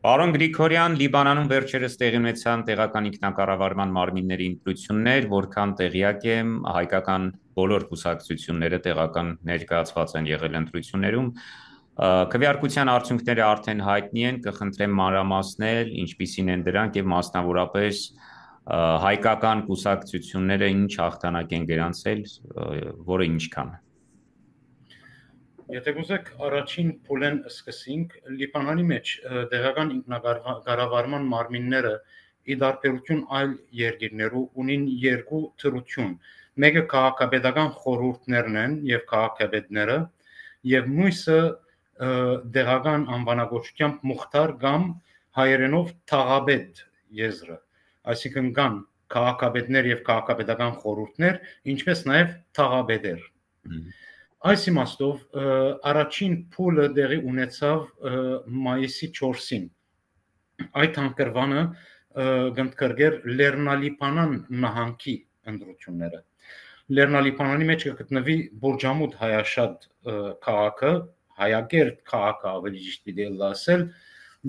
Պարոն Գրիգորյան, Լիբանանում վերջերս տեղի ունեցան տեղական ինքնակառավարման մարմինների ընտրություններ, որքան տեղյակ եմ, հայկական բոլոր կուսակցությունները տեղական ներկայացված են եղել ընտրություններում։ Քվեարկության արդյունքները արդեն հայտնի են, կխնդրեմ մանրամասնել, ինչպիսին են դրանք եւ մասնավորապես հայկական կուսակցությունները ինչ հաղթանակ են գրանցել, որը ինչքան։ Եթե գուզեք առաջին փուլեն սկսենք, Լիբանանի մեջ տեղական ինքնակառավարման մարմինները ի դարբերություն այլ երկիրներու ունին երկու թրություն։ Մեկը քաղաքապետական խորհուրդներն են եւ քաղաքապետները, եւ մյուսը տեղական անվանագործությամբ մուխտար կամ հայերենով թաղապետ եզրը, այսինքն կան քաղաքապետներ եւ քաղաքապետական խորհուրդներ, ինչպես նաեւ թաղապետեր։ Այս իմաստով առաջին փուլը տեղի ունեցավ մայիսի 4-ին։ Այդ հանգրվանը գնդկրգեր Լեռնալիբանան նահանգի ընտրությունները։ Լեռնալիբանանի մեջ կգտնվի Բուրջամուդ հայաշատ քաղաքը, հայագերտ քաղաքը ավելի ճիշտ պիտի ասել,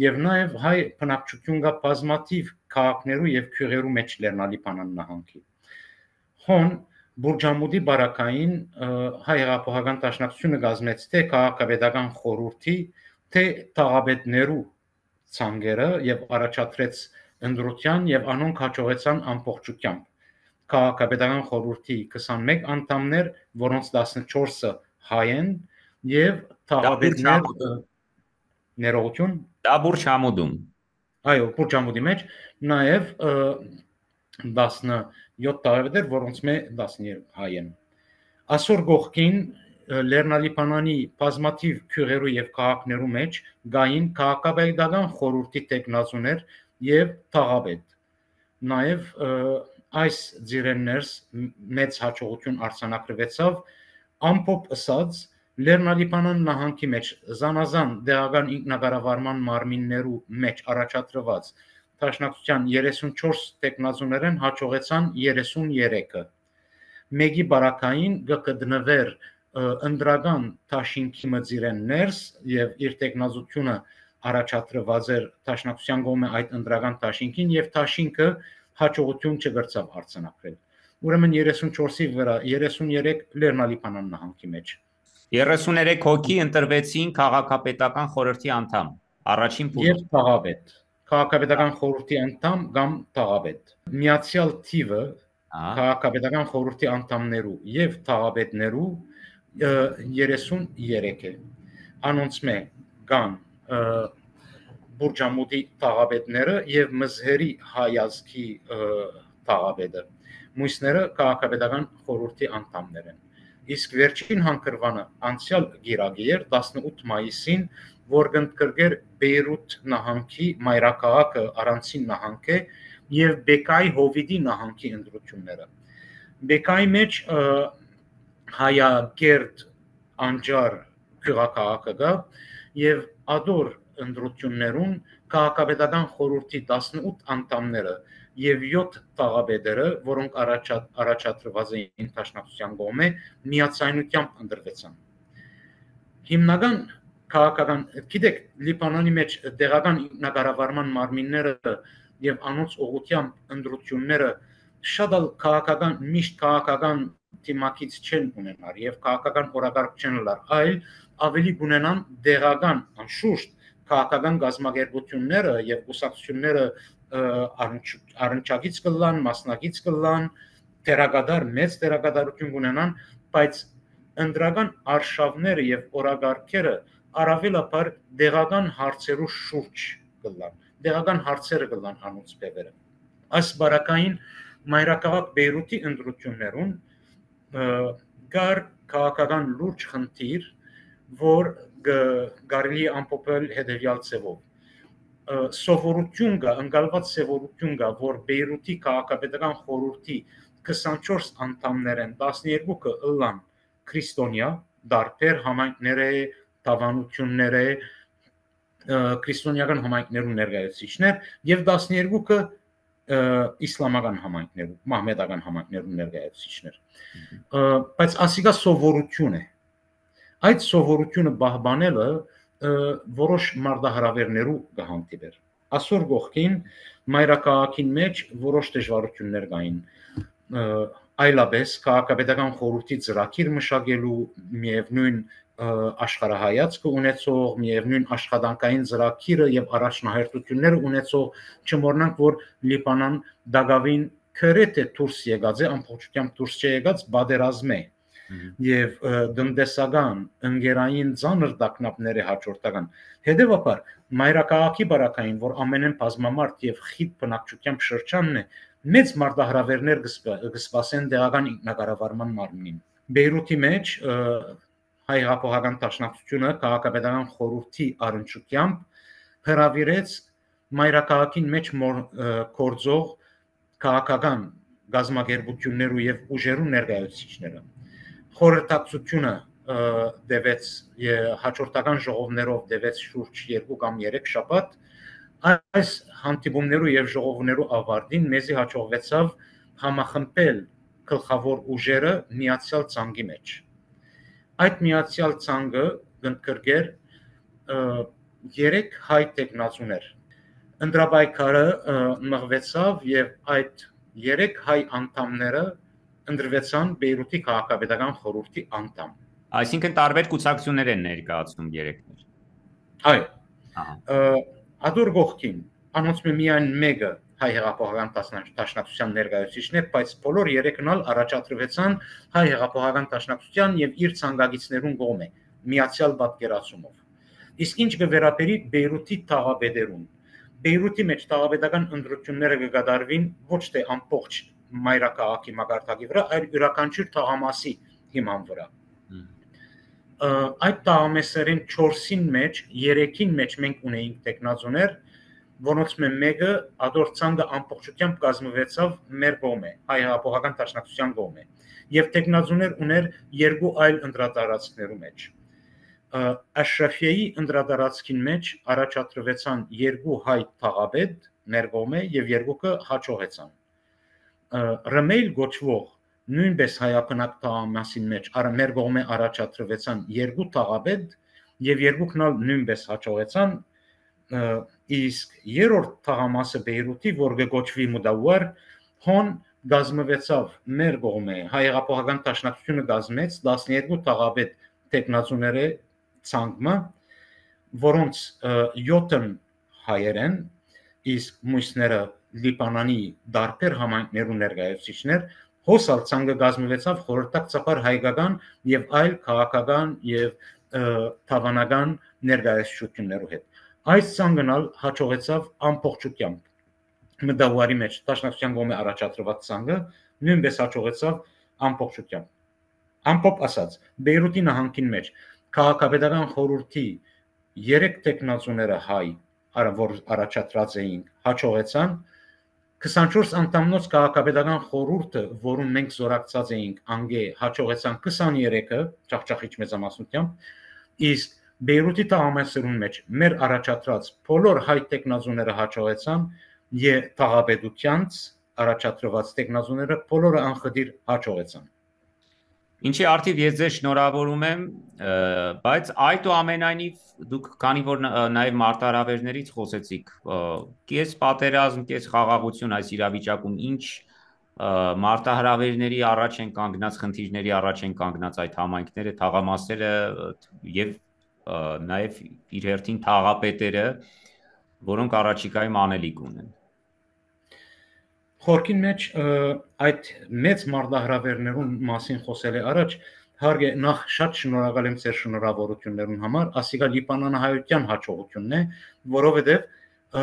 եւ նաեւ հայ բնակչություն կա բազմաթիվ քաղաքներու եւ քյուղերու մեջ Լեռնալիբանան նահանգի։ Հոն Բուրջամուդի բարակային հայ հեղափոխական դաշնակցությունը կազմեց թե քաղաքապետական խորհրդի, թե թաղապետներու ցանկերը եւ առաջադրեց ընտրության եւ անոնք հաջողեցան ամբողջությամբ։ Քաղաքապետական խորհրդի 21 անդամներ, որոնց 14-ը հայ են եւ թաղապետներ ներողություն Դա Բուրջամուդում։ Այո, Բուրջամուդի մեջ նաեւ 17 թաղապետներ, որոնց մե 13 հայ են։ Այսօր գողքին Լեռնալիբանանի բազմաթիվ քյուղերու եւ քաղաքներու մեջ գային քաղաքապետական խորհրդի տեխնազուներ եւ թաղապետ։ Նաեւ այս ձիրեններս մեծ հաջողություն արձանագրվեցավ ամփոփ ըսած Լեռնալիբանան նահանգի մեջ զանազան դեղական ինքնակառավարման մարմիններու մեջ առաջադրված դաշնակցության 34 տեխնազուներեն հաջողեցան 33-ը։ Մեկի բարակային գտնվեր ընդրական դաշինքի մձիրեն ներս եւ իր տեխնազությունը առաջադրված էր դաշնակցության կողմը այդ ընդրական դաշինքին եւ դաշինքը հաջողություն չգրծավ արձանագրել։ Ուրեմն 34-ի վրա 33 Լեռնալիբանան նահանգի մեջ 33 հոգի ընտրվեցին քաղաքապետական խորհրդի անդամ։ Առաջին փուլը եւ թաղապետ, քաղաքապետական խորհրդի անդամ կամ թաղապետ։ Միացյալ թիվը քաղաքապետական խորհրդի անդամներու եւ թաղապետներու 33 է։ Անոնց մե կան Բուրջամուդի թաղապետները եւ Մզհերի հայազգի թաղապետը։ Մյուսները քաղաքապետական խորհրդի անդամներ են։ Իսկ վերջին հանգրվանը անցյալ գիրագիր 18 մայիսին, որ գնդկրգեր Բեյրութ նահանգի մայրաքաղաքը առանցին նահանգ է եւ Բեկայի Հովիդի նահանգի ընտրությունները։ Բեկայի մեջ հայագերտ անջար քյուղաքաղաքը կա եւ ադոր ընտրություններուն քաղաքապետական խորհրդի 18 անդամները եւ 7 թաղապետերը, որոնք առաջադրված էին դաշնակցության կողմէ, միացայնությամբ ընտրվեցան։ Հիմնական քաղաքական, գիտեք, Լիբանանի մեջ տեղական ինքնակառավարման մարմինները եւ անոնց ուղղությամբ ընտրությունները շատ քաղաքական միշտ քաղաքական թիմակից չեն ունենալ եւ քաղաքական օրակարգ չեն լար, այլ ավելի կունենան տեղական անշուշտ քաղաքական գազམ་ակերպությունները եւ կուսակցությունները առնչակից կլան, մասնակից կլան, դերակատար մեծ դերակատարություն կունենան, բայց ընդրական արշավները եւ օրակարգերը առավելաբար տեղական հարցերու շուրջ կլան, տեղական հարցերը կլան անոնց բևերը։ Այս բարակային մայրաքաղաք Բեյրութի ընտրություններուն կար քաղաքական լուրջ խնդիր, որ կարելի ամփոփել հետևյալ ձևով։ Սովորություն կա, ընկալված սովորություն կա, որ Բեյրութի քաղաքապետական խորհրդի 24 անդամներեն 12-ը ըլլան քրիստոնյա, դարբեր համայնքները, դավանությունները, քրիստոնեական համայնքներու ներկայացուցիչներ եւ 12-ը իսլամական համայնքներու, մահմեդական համայնքներու ներկայացուցիչներ։ Բայց ասիկա սովորություն է։ Այդ սովորությունը պահպանելը որոշ մարտահրավերներու կհանդիպեր։ Այսօր գողքին մայրաքաղաքին մեջ որոշ դժվարություններ կային, այլապես քաղաքապետական խորհրդի ծրագիր մշակելու, միևնույն աշխարհայացքը ունեցող, միևնույն աշխատանքային ծրագիրը եւ առաջնահերթությունները ունեցող, չմոռնանք, որ Լիբանան դակավին քրեթե դուրս եկած է, ամբողջությամբ դուրս չեկած բادرազմ է եւ դնդեսական ընկերային ծանր տակնապները հաջորդական հետեւաբար մայրաքաղաքի բարակային, որ ամենեն բազմամարդ եւ խիտ բնակչությամբ շրջանն է, մեծ մարտահրավերներ կսպասեն տեղական ինքնակառավարման մարմնին։ Բեյրութի մեջ հայ հեղափոխական դաշնակցությունը քաղաքապետական խորհրդի առընչությամբ հրավիրեց մայրաքաղաքին մեջ գործող քաղաքական գազམ་ակերպություններու եւ ուժերու ներկայացուցիչները խորհրդակցությունը դեվեց հաջորդական ժողովներով դեվեց շուրջ 2 կամ 3 շաբաթ այս հանդիպումներու եւ ժողովներու ավարտին մեզի հաջողվեցավ համախմբել գլխավոր ուժերը միացյալ ցանկի մեջ այդ միացյալ ցանկը ընդգրկեր 3 հայ տեխնացուներ ընտրապայքարը մղվեցավ եւ այդ 3 հայ անդամները ընդրվեցան Բեյրութի քաղաքապետական խորհրդի անդամ։ Այսինքն տարբեր կուսակցություններ են ներկայացնում երեքներ։ Այո։ Ադոր գողքին անոնց միայն մեկը հայ հեղափոխական դաշնակցության ներկայացուցիչն է, բայց բոլոր 3-ն ալ առաջադրվեցան հայ հեղափոխական դաշնակցության եւ իր ցանկագիցներուն կողմէ միացյալ պատկերացումով։ Իսկ ինչ կվերապերի Բեյրութի թաղապետերուն։ Բեյրութի մեջ թաղապետական ընտրությունները կկատարվին ոչ թե ամբողջ մայրաքաղաքի մակարդակի վրա, այլ յուրաքանչյուր թաղամասի հիման վրա։ Այդ թաղամասերին 4-ին մեջ, 3-ին մեջ մենք ունեինք տեխնազոներ, որոնց մեկը ադոր ցանկը ամբողջությամբ կազմվեցավ մեր կողմէ, հայ հեղափոխական դաշնակցության կողմէ, եւ տեխնազոներ ուներ 2 այլ ընտրատարածքներու մեջ։ Աշրաֆիայի ընտրատարածքին մեջ առաջադրվեցան 2 հայ թաղապետ մեր կողմէ եւ 2-ը հաջողեցան։ Ռմեյլ գոչվող նույնպես հայապնակ թաղամասին մեջ մեր կողմէ առաջադրվեցան 2 թաղապետ եւ 2-ն ալ նույնպես հաջողեցան իսկ երրորդ թաղամասը Բեյրութի, որ կոչվի Մուդավար, հոն գազմվեցավ մեր կողմէ հայ հեղափոխական դաշնակցությունը գազմեց 12 թաղապետ տեխնացուները ցանկը, որոնց 7-ն հայեր են, իսկ մյուսները Լիբանանի դարբեր համայնքներու ներկայացուցիչներ, հոսալ ցանկը գազմվեցավ խորհրդակցաբար հայկական եւ այլ քաղաքական եւ թավանական ներկայացություններու հետ։ Այս ցանկն հաջողեցավ ամբողջությամբ Մդավարի մեջ դաշնակցության կողմէ առաջադրված ցանկը նույնպես հաջողեցավ ամբողջությամբ։ Ամփոփ ասած, Բեյրութի նահանգին մեջ քաղաքապետական խորհրդի 3 տեխնացուները հայ, որ առաջադրած էին, հաջողեցան 24 անդամնոց քաղաքապետական խորհուրդը, որում մենք զորակցած էինք, անգե հաջողեցան 23-ը, ճախճախիչ մեծամասնությամբ, իսկ Բեյրութի թաղամասերուն մեջ մեր առաջադրած բոլոր հայ տեխնազոները հաջողեցան եւ թաղապետությանց առաջադրված տեխնազոները բոլորը անխտիր հաջողեցան։ Ինչի արդիվ ես ձեզ շնորհավորում եմ, բայց այդուամենայնիվ դուք քանի որ նաև մարտահրավերներից խոսեցիք, կես պատերազմ, կես խաղաղություն այս իրավիճակում ինչ մարտահրավերների առաջ են կանգնած, խնդիրների առաջ են կանգնած այդ համայնքները, թաղամասերը եւ նաև իր հերթին թաղապետերը, որոնք առաջիկայում անելիք ունեն։ Խորքին մեջ այդ մեծ մարտահրավերներուն մասին խոսել է առաջ, հարկ է նախ շատ շնորհակալ եմ ձեր շնորհավորություններուն համար, ասիկա Լիբանանահայության հաջողությունն է, որովհետև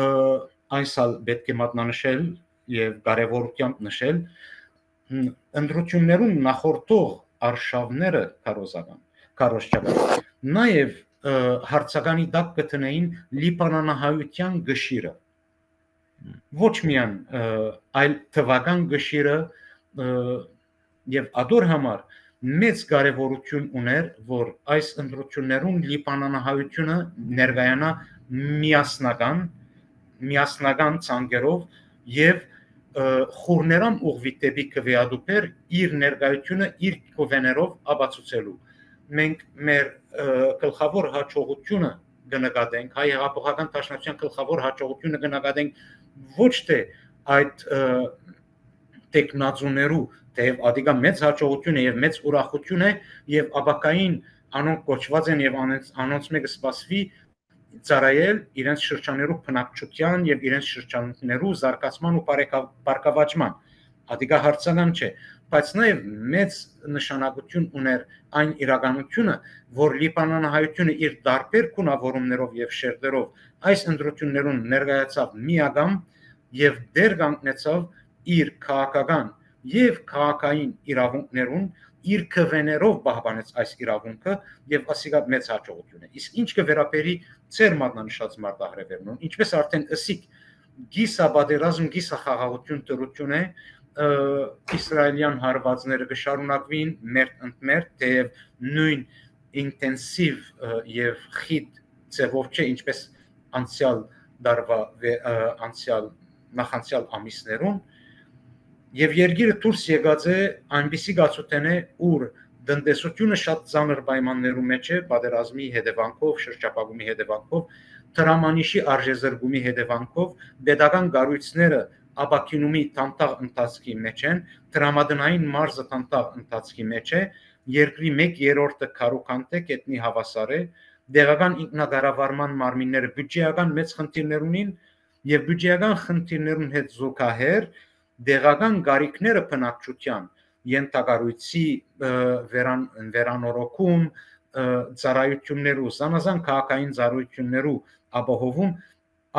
այս ալ պետք է մատնանշել եւ կարեւորությամբ նշել ընտրություններուն նախորդող արշավները քարոզչական նաեւ հարցականի տակ կտնեին Լիբանանահայության գշիրը ոչ միայն այլ թվական գշիրը եւ ադոր համար մեծ կարեւորություն ուներ, որ այս ընտրություններուն Լիբանանահայությունը ներկայանա միասնական ցանկերով եւ խորներամ ուղղվի դեպի քվեադուպեր իր ներկայությունը իր կովեներով ապացուցելու։ Մենք մեր գլխավոր հաջողությունը կնկատենք, հայ հեղափոխական դաշնակցության գլխավոր հաջողությունը կնկատենք ոչ թե այդ տեխնազուներու, թեև ադիգա մեծ հաջողություն է եւ մեծ ուրախություն է եւ ապակային անոնք կոչված են եւ անոնց մեկը սպասվի ծառայել իրենց շրջաններու բնակչության եւ իրենց շրջաններու զարգացման ու բարգավաճման ադիգա հարցական չէ բայց նաեւ մեծ նշանակություն ուներ այն իրականությունը որ լիբանանահայությունը իր դարբեր գունավորումներով եւ շերտերով այս ընտրություններուն ներկայացավ միագամ եւ դեր կանգնեցավ իր քաղաքական եւ քաղաքային իրավունքներուն իր քվեներով պահպանեց այս իրավունքը եւ ասիկա մեծ հաջողություն է իսկ ինչ կվերապերի ծեր մատնանշած մարտահրավերն ինչպես արդեն ասիկ գիսաբադերազմ գիսախաղաղություն դրություն է իսրայելյան հարվածները կշարունակվին մերթ ընդ մերթ թեև նույն ինտենսիվ եւ խիտ ձևով չէ ինչպես անցյալ դարվա նախանցյալ ամիսներուն եւ երկիրը դուրս եկած է այնպիսի գացութեն է ուր տնտեսությունը շատ ծանր պայմաններում մեջ է պատերազմի հետևանքով շրջապագումի հետևանքով տրամանիշի արժեզրկումի հետևանքով պետական կառույցները ապակինումի տանտաղ ընթացքի մեջ են տրամադրային մարզը տանտաղ ընթացքի մեջ է երկրի 1/3-ը քարոկանտ է կետնի հավասար է դեղական ինքնակառավարման մարմինները բյուջեական մեծ խնդիրներ ունին եւ բյուջեական խնդիրներուն հետ զուգահեռ դեղական գարիքները բնակչության ենթակառույցի վերանորոգում ծառայություններու զանազան քաղաքային ծառայություններու ապահովում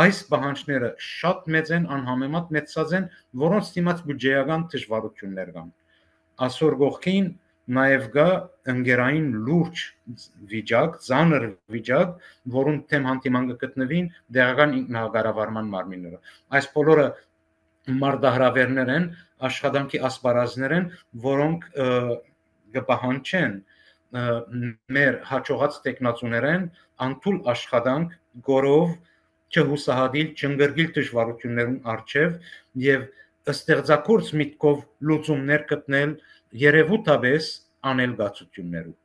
այս պահանջները շատ մեծ են անհամեմատ մեծած են որոնց դիմաց բյուջեական դժվարություններ կան այսօր գողքին նաև գա ընկերային լուրջ վիճակ ծանր վիճակ որոնց թեմ հանդիման կգտնվին դեղական ինքնակառավարման մարմինները այս բոլորը մարտահրավերներ են աշխատանքի ասպարազներ են որոնք կպահանջեն մեր հաջողած տեխնացուներեն անթուլ աշխատանք գորով չհուսահատիլ չընկրկիլ դժվարություններուն առջև եւ ստեղծագործ միտքով լուծումներ գտնել երևութաբես անելգացություններով